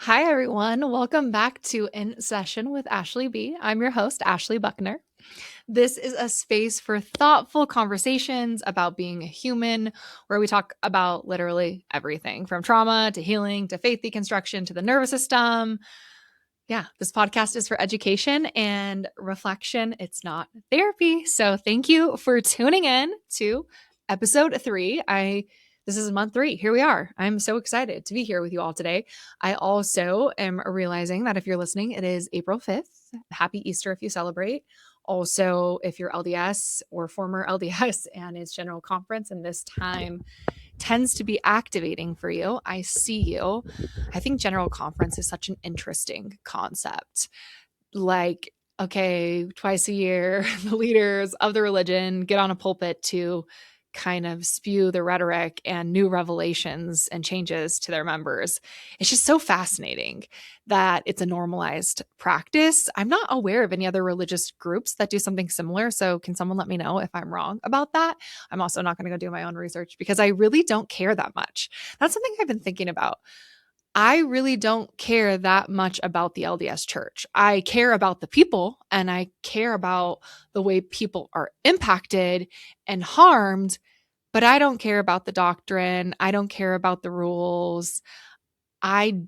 Hi, everyone. Welcome back to In Session with Ashley B. I'm your host, Ashley Buckner. This is a space for thoughtful conversations about being a human, where we talk about literally everything from trauma to healing to faith deconstruction to the nervous system. Yeah, this podcast is for education and reflection. It's not therapy. So thank you for tuning in to episode 3. This is month 3. Here we are. I'm so excited to be here with you all today. I also am realizing that if you're listening, it is April 5th. Happy Easter if you celebrate. Also, if you're LDS or former LDS and it's General Conference and this time tends to be activating for you, I see you. I think General Conference is such an interesting concept. Like, okay, twice a year, the leaders of the religion get on a pulpit to kind of spew the rhetoric and new revelations and changes to their members. It's just so fascinating that it's a normalized practice. I'm not aware of any other religious groups that do something similar. So, can someone let me know if I'm wrong about that? I'm also not going to go do my own research because I really don't care that much. That's something I've been thinking about. I really don't care that much about the LDS church. I care about the people and I care about the way people are impacted and harmed, but I don't care about the doctrine. I don't care about the rules. I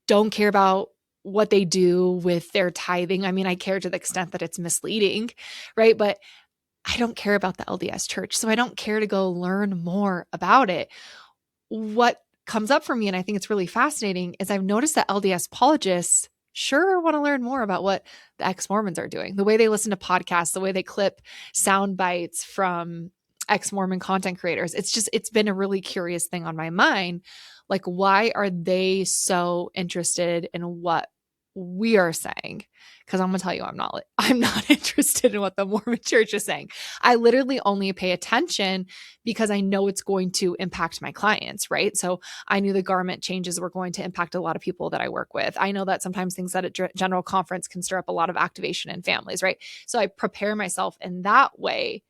don't care about what they do with their tithing. I mean, I care to the extent that it's misleading, right? But I don't care about the LDS church. So I don't care to go learn more about it. What comes up for me, and I think it's really fascinating, is I've noticed that LDS apologists sure want to learn more about what the ex-Mormons are doing, the way they listen to podcasts, the way they clip sound bites from ex-Mormon content creators. It's been a really curious thing on my mind. Like, why are they so interested in what we are saying? Because I'm gonna tell you, I'm not interested in what the Mormon church is saying. I literally only pay attention because I know it's going to impact my clients, right? So I knew the garment changes were going to impact a lot of people that I work with. I know that sometimes things at a general conference can stir up a lot of activation in families, right? So I prepare myself in that way,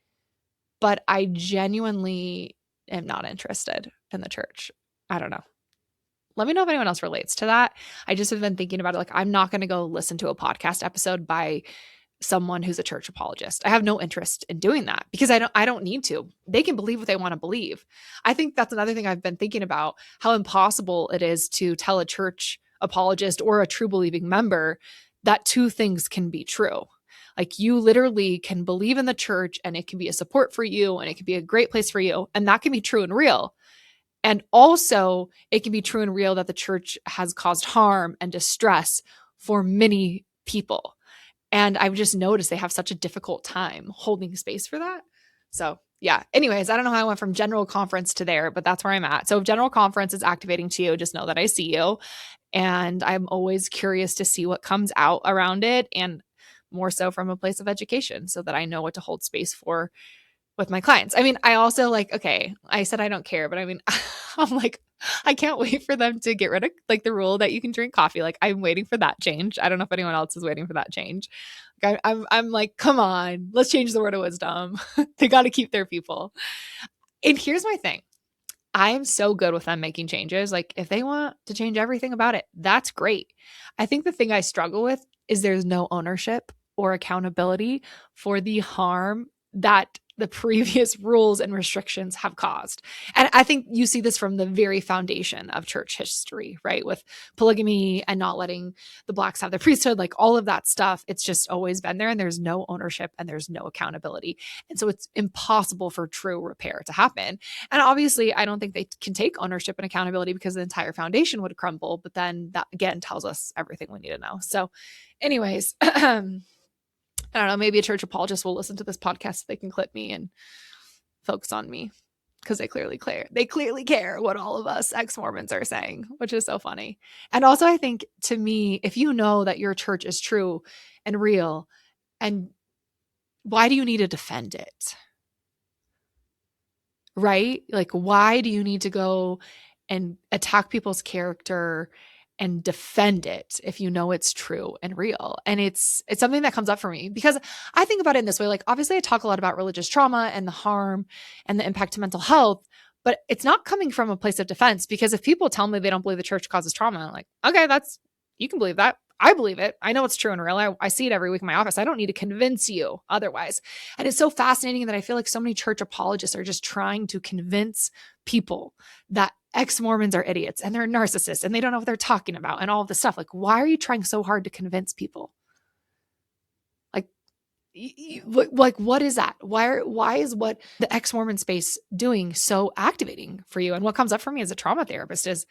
but I genuinely am not interested in the church. I don't know. Let me know if anyone else relates to that. I just have been thinking about it. Like, I'm not going to go listen to a podcast episode by someone who's a church apologist. I have no interest in doing that because I don't need to. They can believe what they want to believe. I think that's another thing I've been thinking about, how impossible it is to tell a church apologist or a true believing member that two things can be true. Like, you literally can believe in the church and it can be a support for you and it can be a great place for you, and that can be true and real. And also, it can be true and real that the church has caused harm and distress for many people. And I've just noticed they have such a difficult time holding space for that. So, yeah. Anyways, I don't know how I went from general conference to there, but that's where I'm at. So, if general conference is activating to you, just know that I see you. And I'm always curious to see what comes out around it, and more so from a place of education so that I know what to hold space for with my clients. I mean, I also, like, okay, I said I don't care, but I mean, I'm like, I can't wait for them to get rid of like the rule that you can drink coffee. Like, I'm waiting for that change. I don't know if anyone else is waiting for that change. Like, I'm like, come on, let's change the word of wisdom. They got to keep their people. And here's my thing. I'm so good with them making changes. Like, if they want to change everything about it, that's great. I think the thing I struggle with is there's no ownership or accountability for the harm that the previous rules and restrictions have caused. And I think you see this from the very foundation of church history, right? With polygamy and not letting the blacks have the priesthood, like all of that stuff. It's just always been there, and there's no ownership and there's no accountability. And so it's impossible for true repair to happen. And obviously, I don't think they can take ownership and accountability because the entire foundation would crumble. But then that again tells us everything we need to know. So, anyways, I don't know, maybe a church apologist will listen to this podcast so they can clip me and focus on me because they clearly care. They clearly care what all of us ex-Mormons are saying, which is so funny. And also, I think, to me, if you know that your church is true and real, and why do you need to defend it? Right? Like, why do you need to go and attack people's character and defend it if you know it's true and real? And it's something that comes up for me because I think about it in this way. Like, obviously I talk a lot about religious trauma and the harm and the impact to mental health, But it's not coming from a place of defense, because if people tell me they don't believe the church causes trauma, I'm like, okay, you can believe that. I believe it. I know it's true and real. I see it every week in my office. I don't need to convince you otherwise. And it's so fascinating that I feel like so many church apologists are just trying to convince people that ex-Mormons are idiots and they're narcissists and they don't know what they're talking about and all of this stuff. Like, why are you trying so hard to convince people? Like, what is that? Why is what the ex-Mormon space doing so activating for you? And what comes up for me as a trauma therapist is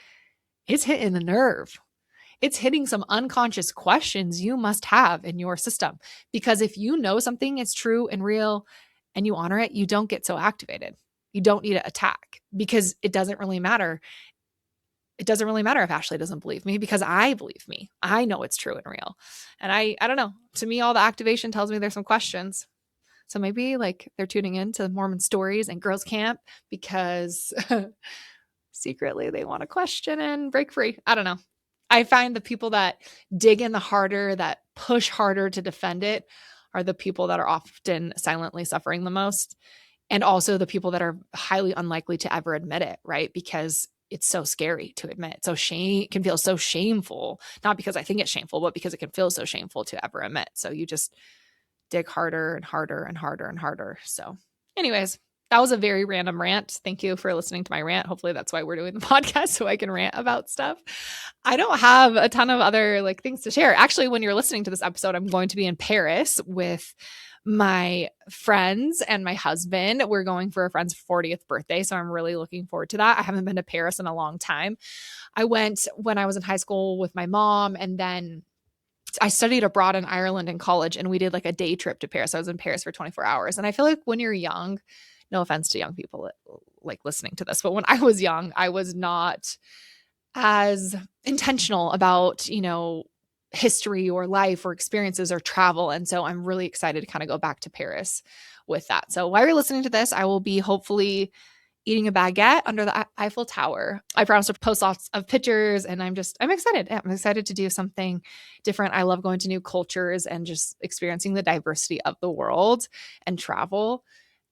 it's hitting a nerve. It's hitting some unconscious questions you must have in your system. Because if you know something is true and real and you honor it, you don't get so activated. You don't need to attack, because it doesn't really matter. It doesn't really matter if Ashley doesn't believe me, because I believe me. I know it's true and real. And I don't know. To me, all the activation tells me there's some questions. So maybe like they're tuning in to Mormon stories and girls camp because secretly they want to question and break free. I don't know. I find the people that dig in the harder, that push harder to defend it, are the people that are often silently suffering the most. And also the people that are highly unlikely to ever admit it, right? Because it's so scary to admit. So shame can feel so shameful, not because I think it's shameful, but because it can feel so shameful to ever admit. So you just dig harder and harder and harder and harder. So anyways, that was a very random rant. Thank you for listening to my rant. Hopefully that's why we're doing the podcast, so I can rant about stuff. I don't have a ton of other like things to share. Actually, when you're listening to this episode, I'm going to be in Paris with my friends and my husband. We're going for a friend's 40th birthday, so I'm really looking forward to that. I haven't been to Paris in a long time. I went when I was in high school with my mom, and then I studied abroad in Ireland in college, and we did like a day trip to Paris. I was in Paris for 24 hours. And I feel like when you're young, no offense to young people like listening to this, but when I was young, I was not as intentional about, history or life or experiences or travel. And so I'm really excited to kind of go back to Paris with that. So while you're listening to this, I will be hopefully eating a baguette under the Eiffel Tower. I promise to post lots of pictures, and I'm excited. I'm excited to do something different. I love going to new cultures and just experiencing the diversity of the world and travel.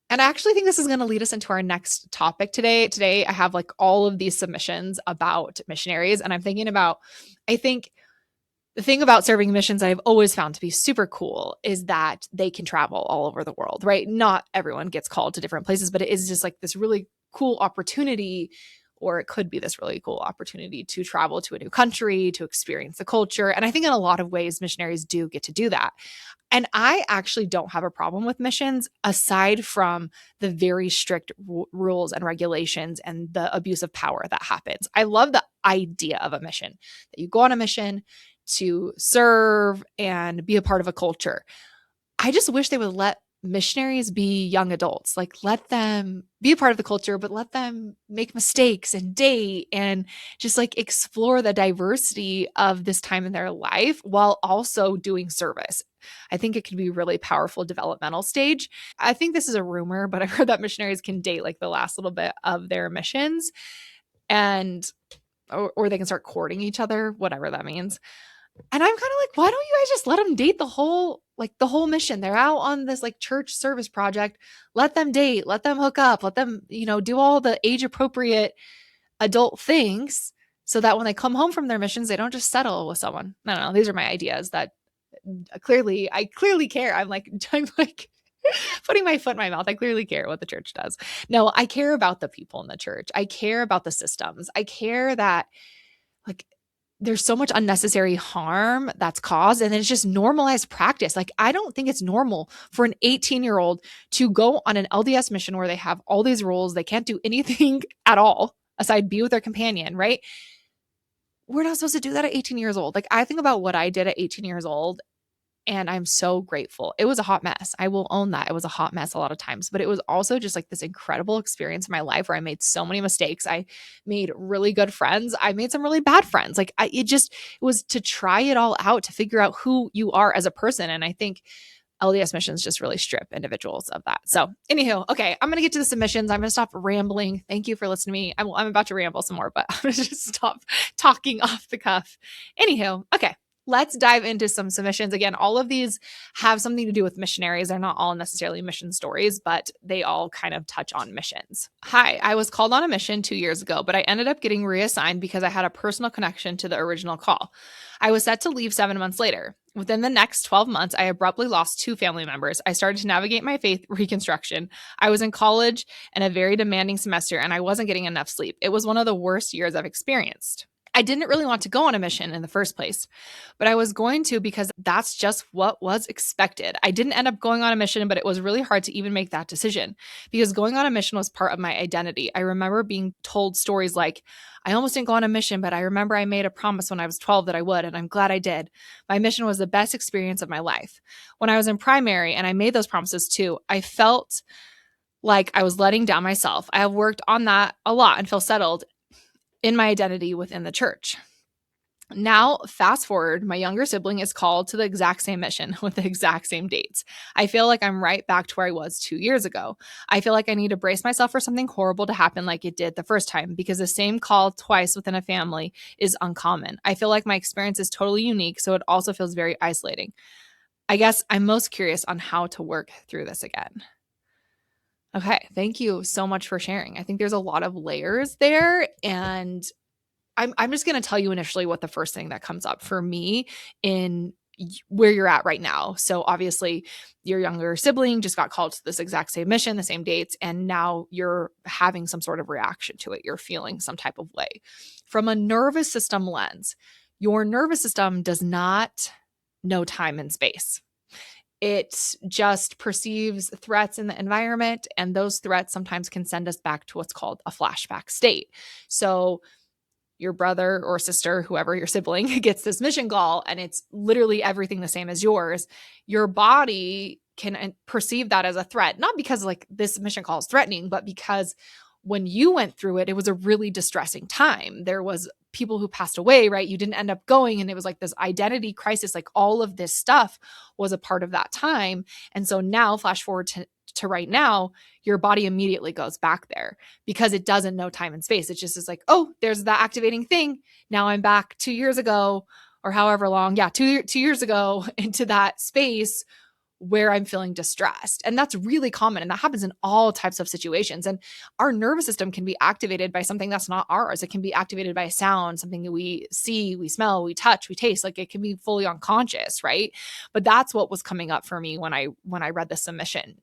And I actually think this is going to lead us into our next topic today. Today, I have like all of these submissions about missionaries, and I think the thing about serving missions that I've always found to be super cool is that they can travel all over the world, right? Not everyone gets called to different places, but it is just like this really cool opportunity, or it could be this really cool opportunity to travel to a new country, to experience the culture. And I think in a lot of ways, missionaries do get to do that. And I actually don't have a problem with missions aside from the very strict rules and regulations and the abuse of power that happens. I love the idea of a mission, that you go on a mission to serve and be a part of a culture. I just wish they would let missionaries be young adults. Like, let them be a part of the culture, but let them make mistakes and date and just like explore the diversity of this time in their life while also doing service. I think it could be a really powerful developmental stage. I think this is a rumor, but I've heard that missionaries can date like the last little bit of their missions, and or they can start courting each other, whatever that means. And I'm kind of like, why don't you guys just let them date the whole mission? They're out on this like church service project. Let them date, let them hook up, let them, do all the age appropriate adult things so that when they come home from their missions, they don't just settle with someone. I don't know. These are my ideas that I clearly care. I'm like putting my foot in my mouth. I clearly care what the church does. No, I care about the people in the church. I care about the systems. I care that like there's so much unnecessary harm that's caused, and it's just normalized practice. Like, I don't think it's normal for an 18-year-old to go on an LDS mission where they have all these rules. They can't do anything at all aside be with their companion, right? We're not supposed to do that at 18 years old. Like, I think about what I did at 18 years old, and I'm so grateful. It was a hot mess. I will own that. It was a hot mess a lot of times, but it was also just like this incredible experience in my life where I made so many mistakes. I made really good friends. I made some really bad friends. Like it was to try it all out, to figure out who you are as a person. And I think LDS missions just really strip individuals of that. So anywho, okay, I'm going to get to the submissions. I'm going to stop rambling. Thank you for listening to me. I'm about to ramble some more, but I'm going to just stop talking off the cuff. Anywho, okay. let's dive into some submissions. Again, all of these have something to do with missionaries. They're not all necessarily mission stories, but they all kind of touch on missions. Hi, I was called on a mission 2 years ago, but I ended up getting reassigned because I had a personal connection to the original call. I was set to leave 7 months later. Within the next 12 months, I abruptly lost 2 family members. I started to navigate my faith reconstruction. I was in college and a very demanding semester, and I wasn't getting enough sleep. It was one of the worst years I've experienced. I didn't really want to go on a mission in the first place, but I was going to because that's just what was expected. I didn't end up going on a mission, but it was really hard to even make that decision because going on a mission was part of my identity. I remember being told stories like, I almost didn't go on a mission, but I remember I made a promise when I was 12 that I would, and I'm glad I did. My mission was the best experience of my life. When I was in primary and I made those promises too, I felt like I was letting down myself. I have worked on that a lot and feel settled in my identity within the church. Now, fast forward, my younger sibling is called to the exact same mission with the exact same dates. I feel like I'm right back to where I was 2 years ago. I feel like I need to brace myself for something horrible to happen like it did the first time because the same call twice within a family is uncommon. I feel like my experience is totally unique, so it also feels very isolating. I guess I'm most curious on how to work through this again. Okay, thank you so much for sharing. I think there's a lot of layers there, and I'm just going to tell you initially what the first thing that comes up for me in where you're at right now. So obviously your younger sibling just got called to this exact same mission, the same dates, and now you're having some sort of reaction to it. You're feeling some type of way. From a nervous system lens, your nervous system does not know time and space. It just perceives threats in the environment, and those threats sometimes can send us back to what's called a flashback state. So your brother or sister, whoever your sibling, gets this mission call and it's literally everything the same as yours, your body can perceive that as a threat, not because like this mission call is threatening, but because when you went through it, it was a really distressing time. There was people who passed away, right? You didn't end up going, and it was like this identity crisis, like all of this stuff was a part of that time. And so now flash forward to right now, your body immediately goes back there because it doesn't know time and space. It just is like, oh, there's the activating thing. Now I'm back 2 years ago or however long. Yeah, two years ago into that space where I'm feeling distressed. And that's really common. And that happens in all types of situations. And our nervous system can be activated by something that's not ours. It can be activated by a sound, something that we see, we smell, we touch, we taste. Like it can be fully unconscious, right? But that's what was coming up for me when I read the submission.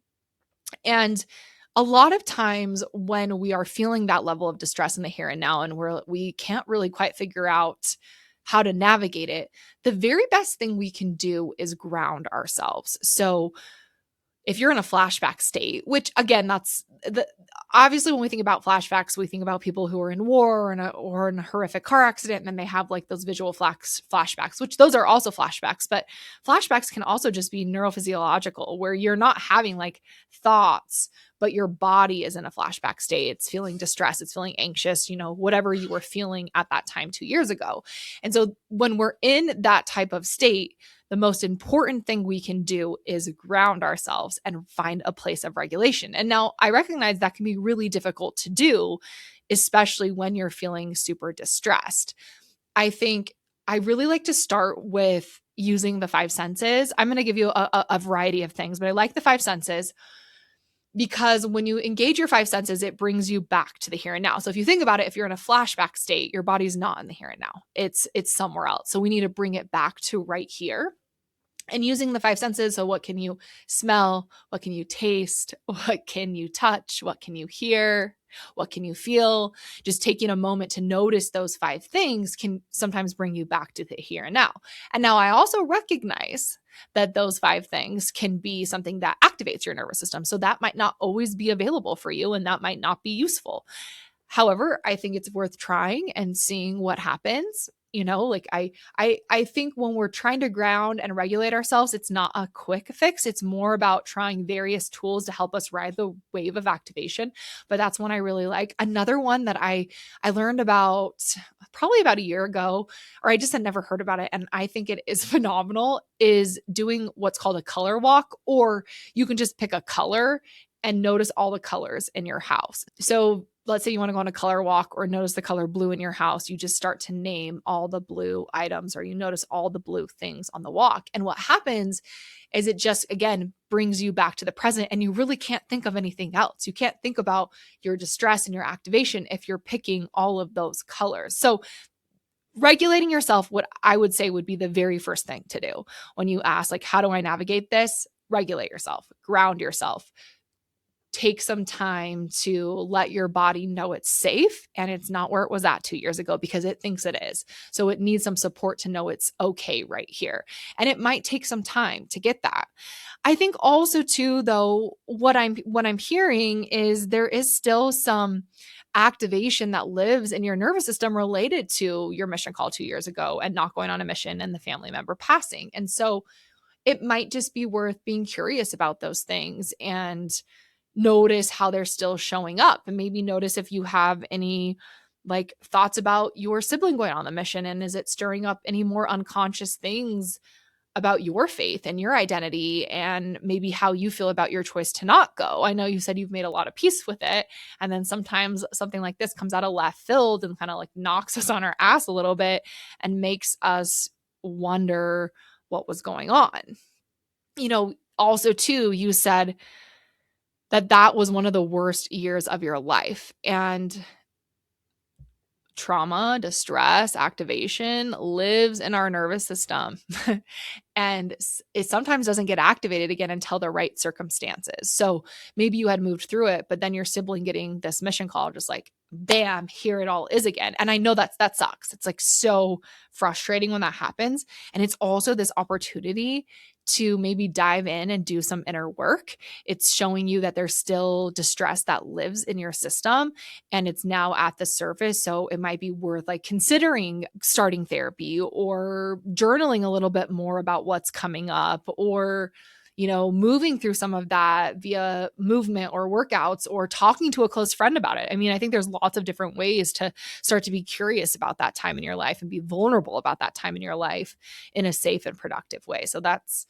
And a lot of times when we are feeling that level of distress in the here and now, and we can't really quite figure out how to navigate it, the very best thing we can do is ground ourselves. So if you're in a flashback state, which again, that's obviously when we think about flashbacks, we think about people who are in war or in a horrific car accident, and then they have like those visual flashbacks, which those are also flashbacks, but flashbacks can also just be neurophysiological, where you're not having like thoughts, but your body is in a flashback state. It's feeling distressed, it's feeling anxious, whatever you were feeling at that time 2 years ago. And so when we're in that type of state, the most important thing we can do is ground ourselves and find a place of regulation. And now I recognize that can be really difficult to do, especially when you're feeling super distressed. I think I really like to start with using the five senses. I'm going to give you a variety of things, but I like the five senses because when you engage your five senses, it brings you back to the here and now. So if you think about it, if you're in a flashback state, your body's not in the here and now. It's somewhere else. So we need to bring it back to right here. And using the five senses, so what can you smell? What can you taste? What can you touch? What can you hear? What can you feel? Just taking a moment to notice those five things can sometimes bring you back to the here and now. And now I also recognize that those five things can be something that activates your nervous system. So that might not always be available for you, and that might not be useful. However, I think it's worth trying and seeing what happens. Like I think when we're trying to ground and regulate ourselves, it's not a quick fix. It's more about trying various tools to help us ride the wave of activation. But that's one I really like. Another one that I learned about probably about a year ago, or I just had never heard about it, and I think it is phenomenal, is doing what's called a color walk, or you can just pick a color and notice all the colors in your house. So let's say you want to go on a color walk or notice the color blue in your house, you just start to name all the blue items or you notice all the blue things on the walk. And what happens is it just, again, brings you back to the present and you really can't think of anything else. You can't think about your distress and your activation if you're picking all of those colors. So regulating yourself, what I would say would be the very first thing to do when you ask, like, how do I navigate this? Regulate yourself, ground yourself, take some time to let your body know it's safe and it's not where it was at 2 years ago because it thinks it is. So it needs some support to know it's okay right here. And it might take some time to get that. I think also too, though, what I'm hearing is there is still some activation that lives in your nervous system related to your mission call 2 years ago and not going on a mission and the family member passing. And so it might just be worth being curious about those things and notice how they're still showing up, and maybe notice if you have any like thoughts about your sibling going on the mission, and is it stirring up any more unconscious things about your faith and your identity and maybe how you feel about your choice to not go. I know you said you've made a lot of peace with it, and then sometimes something like this comes out of left field and kind of like knocks us on our ass a little bit and makes us wonder what was going on. Also too, you said that was one of the worst years of your life. And trauma, distress, activation lives in our nervous system. And it sometimes doesn't get activated again until the right circumstances. So maybe you had moved through it, but then your sibling getting this mission call, just like, bam, here it all is again. And I know that sucks. It's like so frustrating when that happens. And it's also this opportunity to maybe dive in and do some inner work. It's showing you that there's still distress that lives in your system and it's now at the surface. So it might be worth like considering starting therapy or journaling a little bit more about what's coming up, or moving through some of that via movement or workouts or talking to a close friend about it. I mean, I think there's lots of different ways to start to be curious about that time in your life and be vulnerable about that time in your life in a safe and productive way. So that's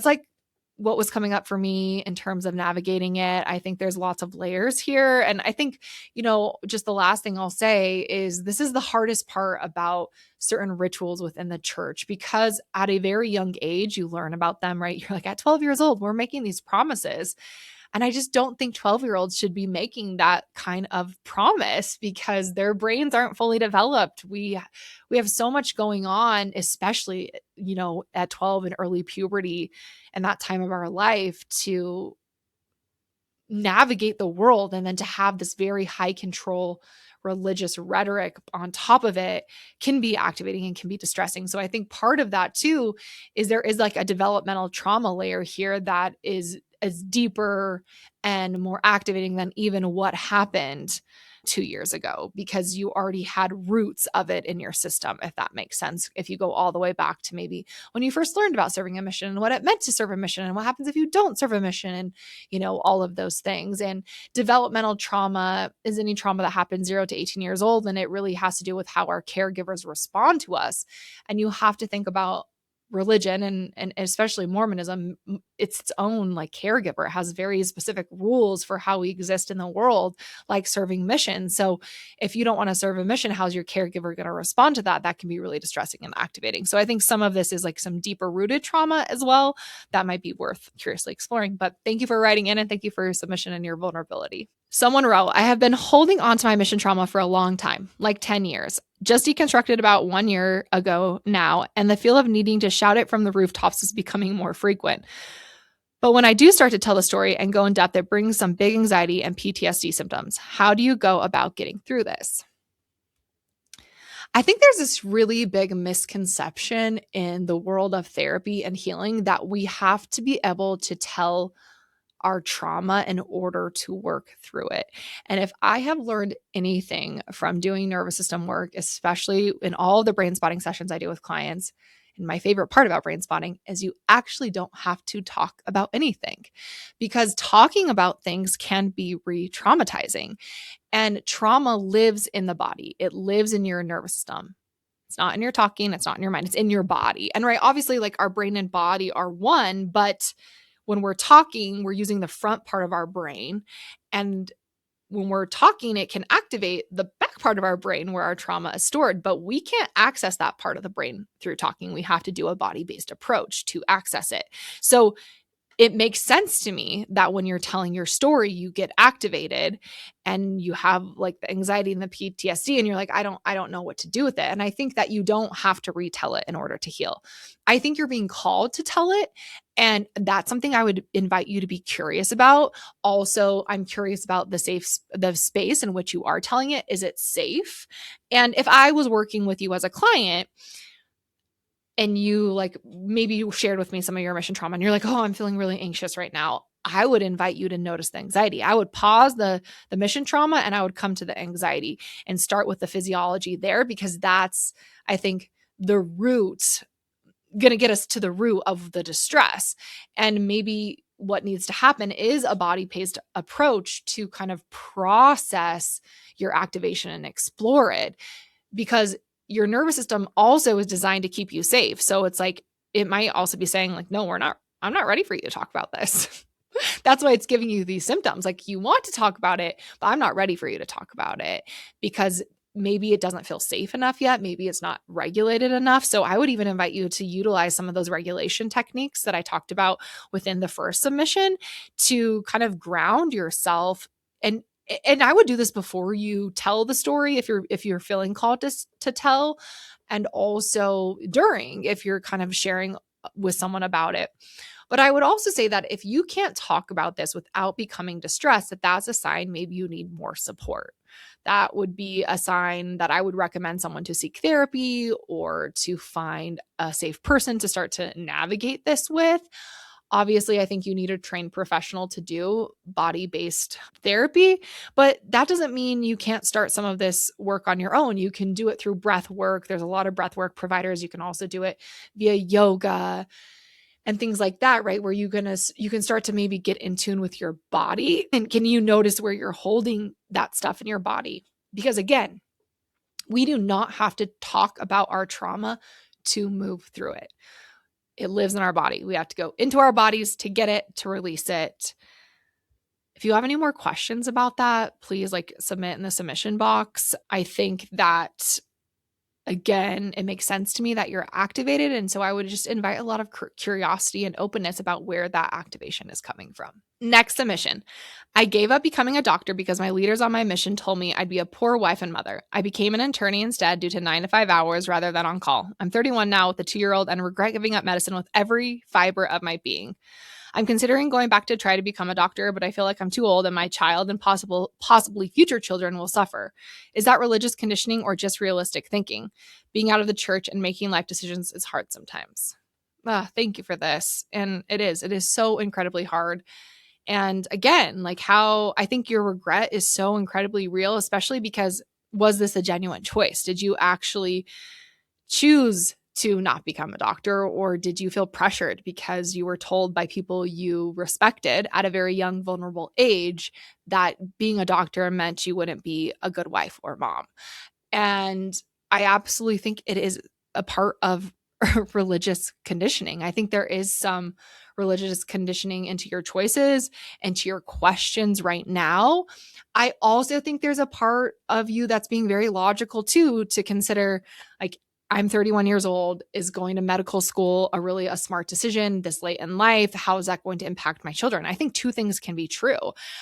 like what was coming up for me in terms of navigating it. I think there's lots of layers here. And I think, just the last thing I'll say is this is the hardest part about certain rituals within the church, because at a very young age, you learn about them, right? You're like, at 12 years old, we're making these promises. And I just don't think 12-year-olds should be making that kind of promise because their brains aren't fully developed. We have so much going on, especially, at 12 and early puberty and that time of our life, to navigate the world, and then to have this very high control religious rhetoric on top of it can be activating and can be distressing. So I think part of that too is there is like a developmental trauma layer here that is deeper and more activating than even what happened 2 years ago, because you already had roots of it in your system, if that makes sense. If you go all the way back to maybe when you first learned about serving a mission and what it meant to serve a mission and what happens if you don't serve a mission, and all of those things. And developmental trauma is any trauma that happens 0 to 18 years old, and it really has to do with how our caregivers respond to us. And you have to think about religion and especially Mormonism. It's its own like caregiver. It has very specific rules for how we exist in the world, like serving missions. So if you don't want to serve a mission, how's your caregiver going to respond to that? That can be really distressing and activating. So I think some of this is like some deeper rooted trauma as well that might be worth curiously exploring. But thank you for writing in, and thank you for your submission and your vulnerability. Someone wrote, I have been holding on to my mission trauma for a long time, like 10 years. Just deconstructed about 1 year ago now, and the feel of needing to shout it from the rooftops is becoming more frequent. But when I do start to tell the story and go in depth, it brings some big anxiety and PTSD symptoms. How do you go about getting through this? I think there's this really big misconception in the world of therapy and healing that we have to be able to tell our trauma in order to work through it. And if I have learned anything from doing nervous system work, especially in all the brain spotting sessions I do with clients, and my favorite part about brain spotting is you actually don't have to talk about anything, because talking about things can be re-traumatizing. And trauma lives in the body. It lives in your nervous system. It's not in your talking, it's not in your mind, it's in your body. And right, obviously like our brain and body are one, but when we're talking, we're using the front part of our brain. And when we're talking, it can activate the back part of our brain where our trauma is stored, but we can't access that part of the brain through talking. We have to do a body-based approach to access it. So it makes sense to me that when you're telling your story, you get activated and you have like the anxiety and the PTSD and you're like, I don't know what to do with it. And I think that you don't have to retell it in order to heal. I think you're being called to tell it. And that's something I would invite you to be curious about. Also, I'm curious about the space in which you are telling it. Is it safe? And if I was working with you as a client, and you like maybe you shared with me some of your mission trauma and you're like, oh, I'm feeling really anxious right now, I would invite you to notice the anxiety. I would pause the mission trauma and I would come to the anxiety and start with the physiology there, because that's, I think, the root, going to get us to the root of the distress. And maybe what needs to happen is a body-based approach to kind of process your activation and explore it, because your nervous system also is designed to keep you safe. So it's like, it might also be saying like, no, I'm not ready for you to talk about this. That's why it's giving you these symptoms. Like, you want to talk about it, but I'm not ready for you to talk about it because maybe it doesn't feel safe enough yet. Maybe it's not regulated enough. So I would even invite you to utilize some of those regulation techniques that I talked about within the first submission to kind of ground yourself. And I would do this before you tell the story if you're feeling called to tell, and also during if you're kind of sharing with someone about it. But I would also say that if you can't talk about this without becoming distressed, that's a sign maybe you need more support. That would be a sign that I would recommend someone to seek therapy or to find a safe person to start to navigate this with. Obviously, I think you need a trained professional to do body-based therapy, but that doesn't mean you can't start some of this work on your own. You can do it through breath work. There's a lot of breath work providers. You can also do it via yoga and things like that, right? Where you can start to maybe get in tune with your body. And can you notice where you're holding that stuff in your body? Because again, we do not have to talk about our trauma to move through it. It lives in our body. We have to go into our bodies to get it, to release it. If you have any more questions about that, please submit in the submission box. I think that, again, it makes sense to me that you're activated. And so I would just invite a lot of curiosity and openness about where that activation is coming from. Next submission. I gave up becoming a doctor because my leaders on my mission told me I'd be a poor wife and mother. I became an attorney instead due to 9 to 5 hours rather than on call. I'm 31 now with a 2-year-old and regret giving up medicine with every fiber of my being. I'm considering going back to try to become a doctor, but I feel like I'm too old and my child and possibly future children will suffer. Is that religious conditioning or just realistic thinking? Being out of the church and making life decisions is hard sometimes. Thank you for this. And it is so incredibly hard. And again, how I think your regret is so incredibly real, especially because, was this a genuine choice? Did you actually choose to not become a doctor, or did you feel pressured because you were told by people you respected at a very young, vulnerable age that being a doctor meant you wouldn't be a good wife or mom? And I absolutely think it is a part of religious conditioning. I think there is some religious conditioning into your choices and to your questions right now. I also think there's a part of you that's being very logical too, to consider I'm 31 years old. Is going to medical school a smart decision this late in life? How is that going to impact my children? I think two things can be true.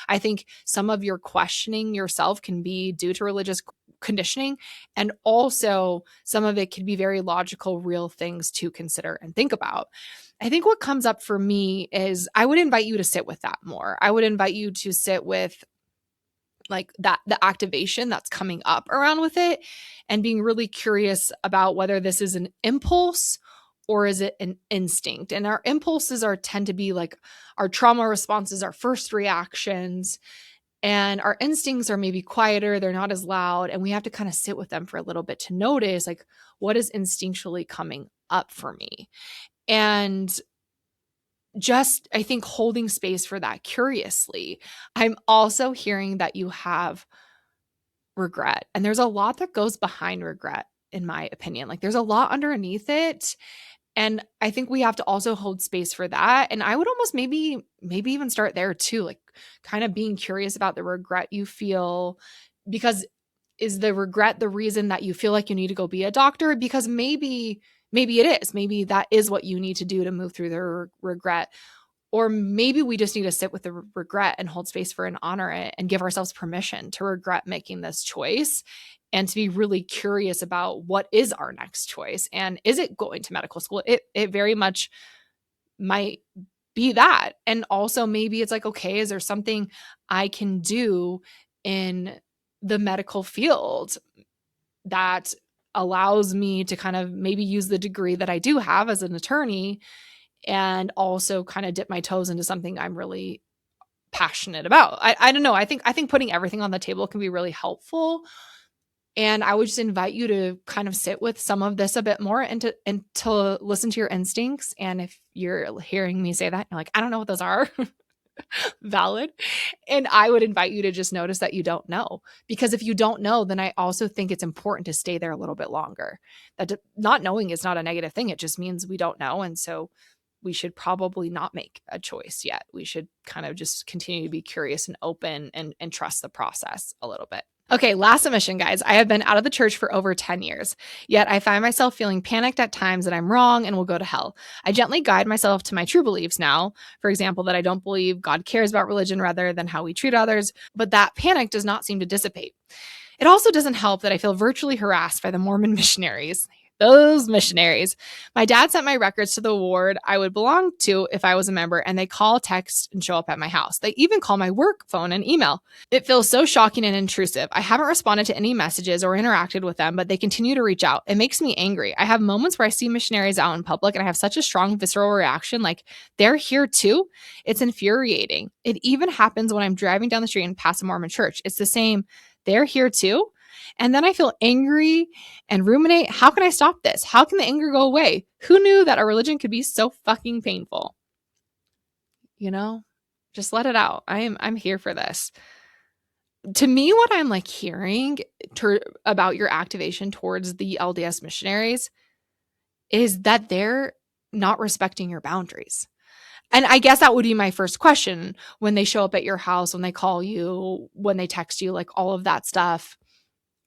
I think some of your questioning yourself can be due to religious conditioning, and also some of it can be very logical, real things to consider and think about. I think what comes up for me is I would invite you to sit with that more. I would invite you to sit with the activation that's coming up around with it, and being really curious about whether this is an impulse or is it an instinct. And our impulses tend to be our trauma responses, our first reactions, and our instincts are maybe quieter, they're not as loud, and we have to kind of sit with them for a little bit to notice what is instinctually coming up for me. And just, I think, holding space for that curiously. I'm also hearing that you have regret, and there's a lot that goes behind regret, in my opinion. There's a lot underneath it, And I think we have to also hold space for that. And I would almost maybe even start there too, like kind of being curious about the regret you feel, because is the regret the reason that you feel like you need to go be a doctor? Because maybe it is. Maybe that is what you need to do to move through the regret. Or maybe we just need to sit with the regret and hold space for and honor it and give ourselves permission to regret making this choice and to be really curious about what is our next choice. And is it going to medical school? It very much might be that. And also maybe it's like, okay, is there something I can do in the medical field that allows me to kind of maybe use the degree that I do have as an attorney and also kind of dip my toes into something I'm really passionate about. I don't know. I think putting everything on the table can be really helpful. And I would just invite you to kind of sit with some of this a bit more and to listen to your instincts. And if you're hearing me say that, you're like, I don't know what those are, valid. And I would invite you to just notice that you don't know. Because if you don't know, then I also think it's important to stay there a little bit longer. Not knowing is not a negative thing. It just means we don't know. And so we should probably not make a choice yet. We should kind of just continue to be curious and open and trust the process a little bit. Okay, last submission, guys. I have been out of the church for over 10 years, yet I find myself feeling panicked at times that I'm wrong and will go to hell. I gently guide myself to my true beliefs now. For example, that I don't believe God cares about religion rather than how we treat others, but that panic does not seem to dissipate. It also doesn't help that I feel virtually harassed by the Mormon missionaries. Those missionaries. My dad sent my records to the ward I would belong to if I was a member, and they call, text, and show up at my house. They even call my work phone and email. It feels so shocking and intrusive. I haven't responded to any messages or interacted with them, but they continue to reach out. It makes me angry. I have moments where I see missionaries out in public and I have such a strong visceral reaction, like, they're here too? It's infuriating. It even happens when I'm driving down the street and pass a Mormon church. It's the same. They're here too? And then I feel angry and ruminate. How can I stop this? How can the anger go away? Who knew that a religion could be so fucking painful? You know, just let it out. I'm here for this. To me, what I'm like hearing about your activation towards the LDS missionaries is that they're not respecting your boundaries. And I guess that would be my first question when they show up at your house, when they call you, when they text you, like all of that stuff.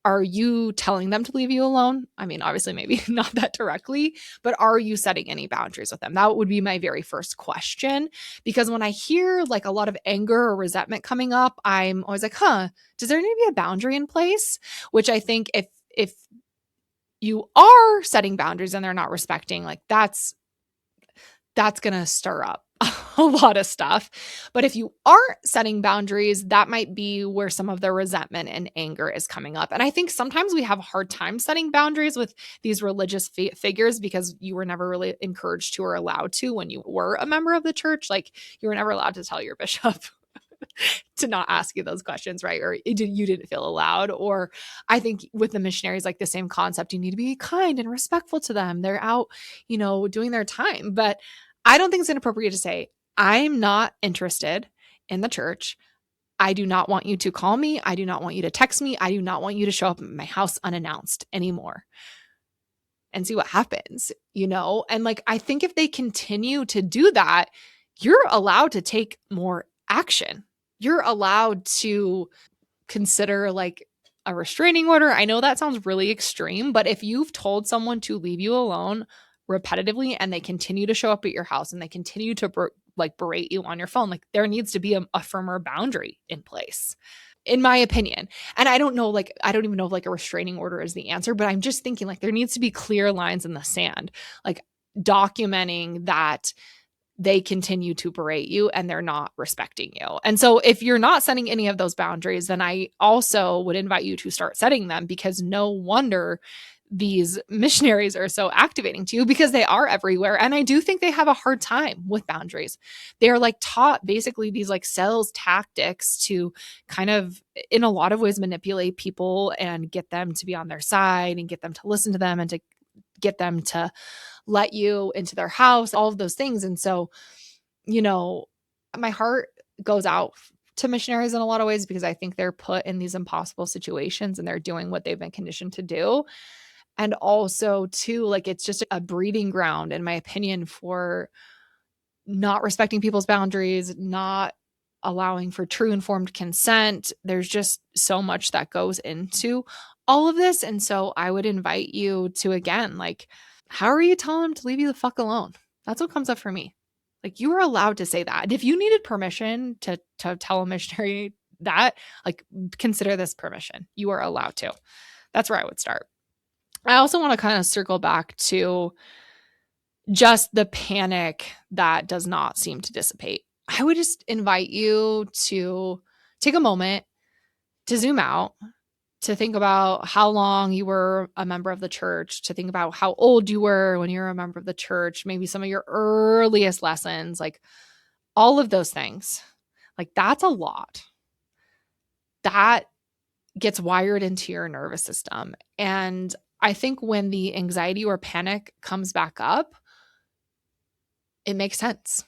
Are you telling them to leave you alone? I mean, obviously, maybe not that directly, but are you setting any boundaries with them? That would be my very first question. Because when I hear like a lot of anger or resentment coming up, I'm always like, does there need to be a boundary in place? Which I think if you are setting boundaries and they're not respecting, like that's going to stir up a lot of stuff. But if you aren't setting boundaries, that might be where some of the resentment and anger is coming up. And I think sometimes we have a hard time setting boundaries with these religious figures because you were never really encouraged to or allowed to when you were a member of the church. Like you were never allowed to tell your bishop to not ask you those questions, right? Or you didn't feel allowed. Or I think with the missionaries, like the same concept, you need to be kind and respectful to them. They're out, doing their time. But I don't think it's inappropriate to say, I'm not interested in the church. I do not want you to call me. I do not want you to text me. I do not want you to show up at my house unannounced anymore, and see what happens, And like, I think if they continue to do that, you're allowed to take more action. You're allowed to consider like a restraining order. I know that sounds really extreme, but if you've told someone to leave you alone repetitively and they continue to show up at your house and they continue to berate you on your phone, like there needs to be a firmer boundary in place, in my opinion. And I don't even know if like a restraining order is the answer, but I'm just thinking like there needs to be clear lines in the sand, like documenting that they continue to berate you and they're not respecting you. And so if you're not setting any of those boundaries, then I also would invite you to start setting them, because no wonder these missionaries are so activating to you, because they are everywhere. And I do think they have a hard time with boundaries. They're like taught basically these like sales tactics to kind of, in a lot of ways, manipulate people and get them to be on their side and get them to listen to them and to get them to let you into their house, all of those things. And so, my heart goes out to missionaries in a lot of ways, because I think they're put in these impossible situations and they're doing what they've been conditioned to do. And also too, like, it's just a breeding ground, in my opinion, for not respecting people's boundaries, not allowing for true informed consent. There's just so much that goes into all of this. And so I would invite you to, again, like, how are you telling him to leave you the fuck alone? That's what comes up for me. Like, you are allowed to say that. And if you needed permission to tell a missionary that, like, consider this permission. You are allowed to. That's where I would start. I also want to kind of circle back to just the panic that does not seem to dissipate. I would just invite you to take a moment to zoom out, to think about how long you were a member of the church, to think about how old you were when you were a member of the church, maybe some of your earliest lessons, like all of those things. Like, that's a lot. That gets wired into your nervous system. And I think when the anxiety or panic comes back up, it makes sense.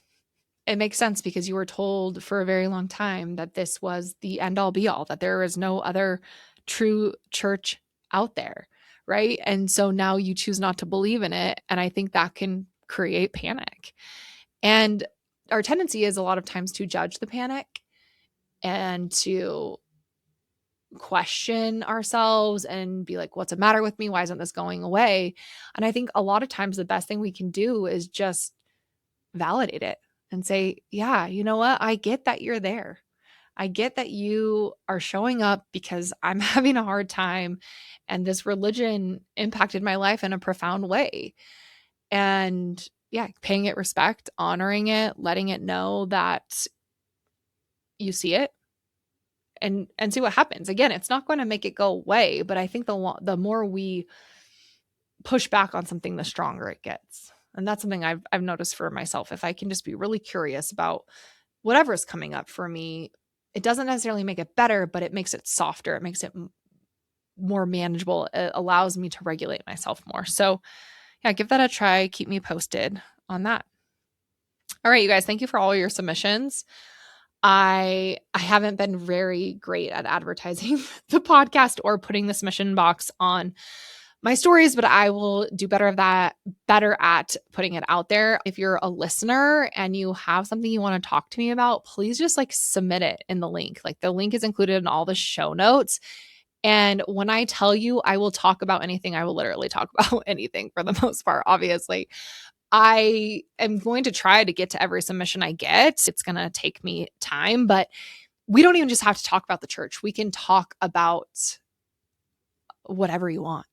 It makes sense because you were told for a very long time that this was the end all be all, that there is no other true church out there, right? And so now you choose not to believe in it. And I think that can create panic. And our tendency is a lot of times to judge the panic and to question ourselves and be like, what's the matter with me? Why isn't this going away? And I think a lot of times the best thing we can do is just validate it and say, yeah, you know what? I get that you're there. I get that you are showing up because I'm having a hard time and this religion impacted my life in a profound way. And yeah, paying it respect, honoring it, letting it know that you see it and see what happens. Again, it's not going to make it go away, but I think the more we push back on something, the stronger it gets. And that's something I've noticed for myself. If I can just be really curious about whatever is coming up for me, it doesn't necessarily make it better, but it makes it softer. It makes it more manageable. It allows me to regulate myself more. So yeah, give that a try. Keep me posted on that. All right, you guys, thank you for all your submissions. I haven't been very great at advertising the podcast or putting the submission box on my stories, but I will do better at putting it out there. If you're a listener and you have something you want to talk to me about, please just like submit it in the link. Like, the link is included in all the show notes. And when I tell you I will talk about anything, I will literally talk about anything for the most part, obviously. I am going to try to get to every submission I get. It's going to take me time, but we don't even just have to talk about the church. We can talk about whatever you want.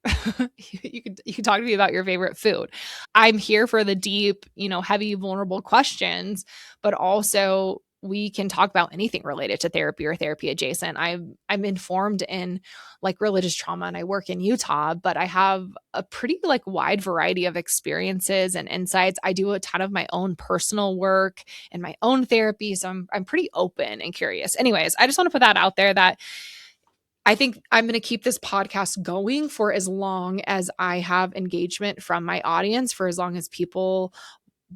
You can talk to me about your favorite food. I'm here for the deep, heavy, vulnerable questions, but also we can talk about anything related to therapy or therapy adjacent. I'm informed in like religious trauma and I work in Utah, but I have a pretty like wide variety of experiences and insights. I do a ton of my own personal work and my own therapy, so I'm pretty open and curious. Anyways, I just want to put that out there that I think I'm going to keep this podcast going for as long as I have engagement from my audience, for as long as people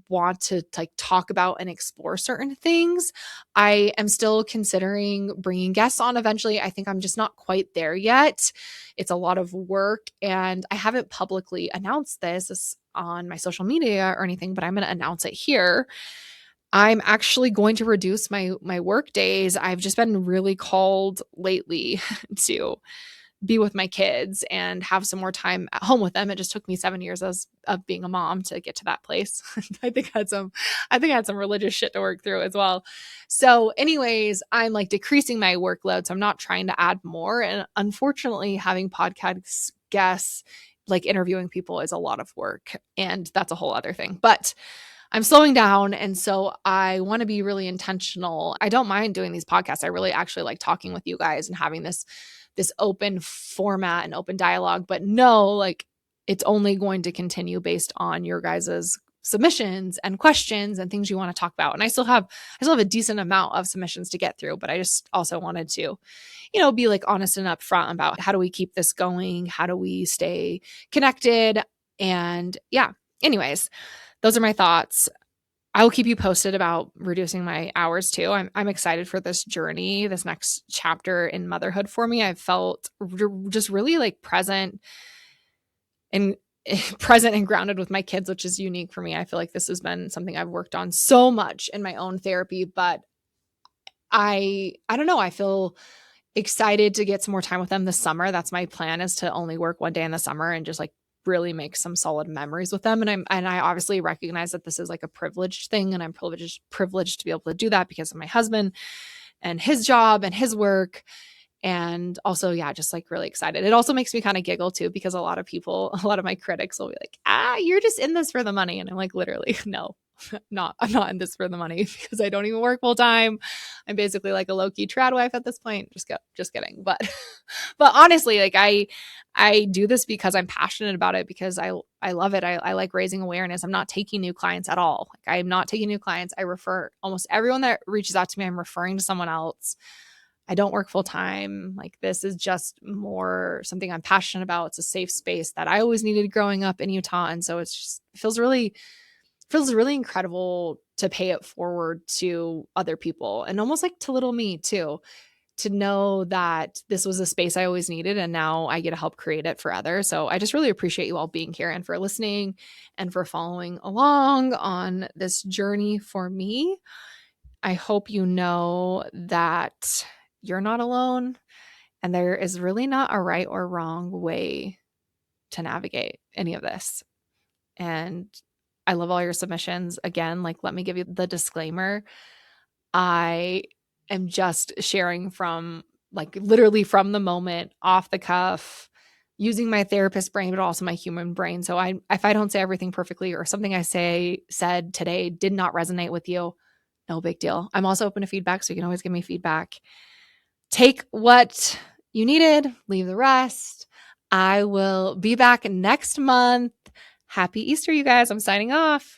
want to like talk about and explore certain things. I am still considering bringing guests on eventually. I think I'm just not quite there yet. It's a lot of work and I haven't publicly announced this on my social media or anything, but I'm going to announce it here. I'm actually going to reduce my work days. I've just been really called lately to be with my kids and have some more time at home with them. It just took me 7 years of being a mom to get to that place. I think I had some religious shit to work through as well. So anyways, I'm like decreasing my workload. So I'm not trying to add more. And unfortunately, having podcast guests, like interviewing people, is a lot of work. And that's a whole other thing. But I'm slowing down. And so I want to be really intentional. I don't mind doing these podcasts. I really actually like talking with you guys and having this open format and open dialogue, but no, like it's only going to continue based on your guys's submissions and questions and things you want to talk about. And I still have a decent amount of submissions to get through, but I just also wanted to, be like honest and upfront about how do we keep this going? How do we stay connected? And yeah, anyways, those are my thoughts. I will keep you posted about reducing my hours too. I'm excited for this journey, this next chapter in motherhood for me. I've felt just really like present and present and grounded with my kids, which is unique for me. I feel like this has been something I've worked on so much in my own therapy, but I don't know, I feel excited to get some more time with them this summer. That's my plan, is to only work one day in the summer and just like really make some solid memories with them. And I obviously recognize that this is like a privileged thing, and I'm privileged to be able to do that because of my husband and his job and his work. And also, yeah, just like really excited. It also makes me kind of giggle too, because a lot of my critics will be like, you're just in this for the money. And I'm like, literally, no, I'm not in this for the money, because I don't even work full time. I'm basically like a low key trad wife at this point. Just kidding. But, but honestly, like I do this because I'm passionate about it, because I love it. I like raising awareness. I'm not taking new clients at all. Like, I'm not taking new clients. I refer almost everyone that reaches out to me. I'm referring to someone else. I don't work full time. Like, this is just more something I'm passionate about. It's a safe space that I always needed growing up in Utah. And so it feels really incredible to pay it forward to other people, and almost like to little me too, to know that this was a space I always needed, and now I get to help create it for others. So I just really appreciate you all being here, and for listening, and for following along on this journey for me. I hope you know that you're not alone, and there is really not a right or wrong way to navigate any of this. And I love all your submissions. Again, like, let me give you the disclaimer. I am just sharing from, like, literally from the moment, off the cuff, using my therapist brain, but also my human brain. So if I don't say everything perfectly, or something I said today did not resonate with you, no big deal. I'm also open to feedback, so you can always give me feedback. Take what you needed, leave the rest. I will be back next month. Happy Easter, you guys. I'm signing off.